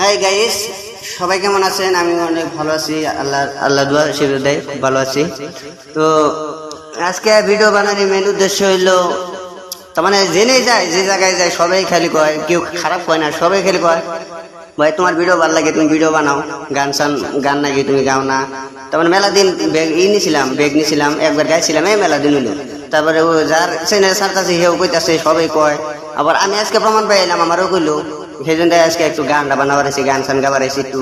Hi guys, সবাই কেমন আছেন? আমি অনেক ভালো আছি, আল্লাহ দোয়া আশীর্বাদ দেয়, খুব ভালো আছি। তো আজকে ভিডিও বানানোর মেন উদ্দেশ্য হইলো, তার মানে জেনে যায়, যে জায়গায় যায় সবাই খালি কয়, কেউ খারাপ কয় না, সবাই খালি কয় ভাই তোমার ভিডিও ভালো লাগে, তুমি ভিডিও বানাও, গান নাকি তুমি গাও না। তার মানে মেলা দিন বেগ নিছিলাম, একবার গাইছিলাম, মেলা দিন হইলো। তারপরে ও যার চ্যানেল ছাড়তাছে হেও কইতাছে, সবাই কয়। আবার আমি আজকে প্রমাণ পাইলাম, আমারও কইলো, সেই জন্য আজকে একটু গানটা বানাবার আছি, গান গাবার আছি একটু।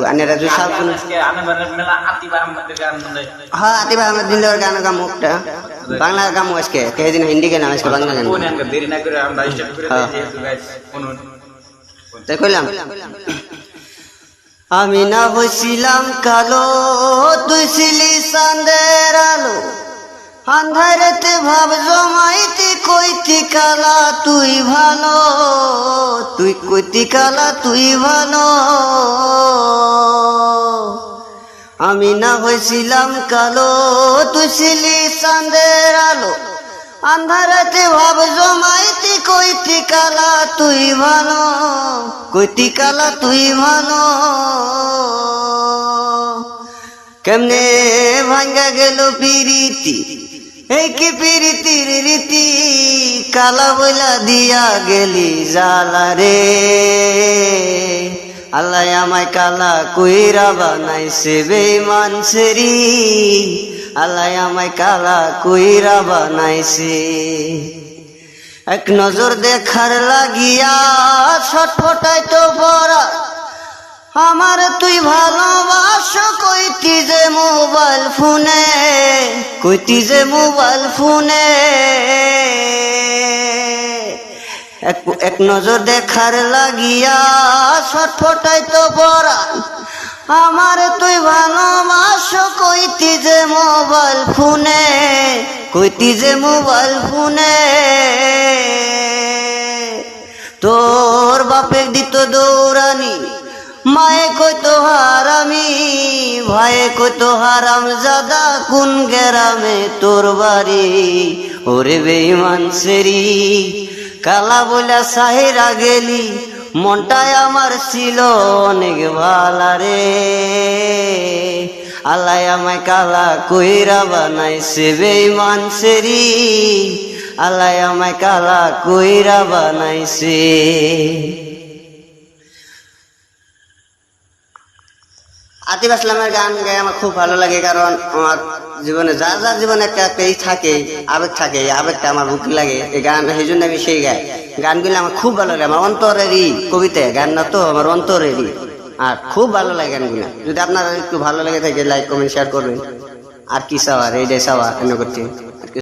হ্যাঁ, আতিফ আহমেদ দিলের গান গামু, একটা বাংলা গামু আজকে, সেদিন হিন্দি গান, আজকে বাংলা গান। তাই কইলাম, আমি না হইছিলাম কালো, তুই ছিলি চাঁদের আলো, আন্ধারেতে ভাব জমাইতে কইতি কালা তুই ভালো, তুই কইতি কালা তুই ভালো। আমি না হইছিলাম কালো, তুই ছিলি চাঁদের আলো, আন্ধারেতে ভাব জমাইতে কইতি কালা তুই ভালো, কইতি কালা তুই ভালো। কেমনে ভাঙ্গা গেল পিরিতি, এই কি পিরিতির রীতি, কালা বইলা দিয়া গেলি জালা রে। আল্লাহ আমায় কালা কইরা বানাইছে বেঈমান সেরি, আল্লাহ আমায় কালা কইরা বানাইছে। এক নজর দেখার লাগিয়া ছটফটাই তো পড়া, আমার তুই ভালোবাস কইতি যে মোবাইল ফোনে, কইতি যে মোবাইল ফোনে। এক নজর দেখার লাগিয়া ছটফটাই তো পড়া, আমার তুই ভালোবাস কইতি যে মোবাইল ফোনে, কইতি যে মোবাইল ফোনে। তোর বাপে দিত দৌড়ানি, মায়ে কইতো হারামি, ভাইয়ে কইতো হারাম জাদা, কোন গেরামে তোর বাড়ি। ওরে বেঈমান সেরি, কালা বইলা সাহেরা গেলি, মনটাই আমার ছিল অনেক ভালা রে। আল্লাহ আমায় কালা কইরা বানাইছে বেঈমান সেরি, আল্লাহ আমায় কালা কইরা বানাইছে। আতিফ আসলামের গান গাই আমার খুব ভালো লাগে, কারণ আমার জীবনে যার যার জীবনে একটা থাকে, আবেগ থাকে, এই আবেগটা আমার বুকে লাগে, এই গান, সেই জন্য আমি সেই গাই। গানগুলো আমার খুব ভালো লাগে, আমার অন্তরেরই কবিতা, গান না তো, আমার অন্তরেরই, আর খুব ভালো লাগে গানগুলো। যদি আপনার একটু ভালো লেগে থাকে, লাইক কমেন্ট শেয়ার করবেন। আর কি চাওয়ার, এইটাই চাওয়া এনে করছি।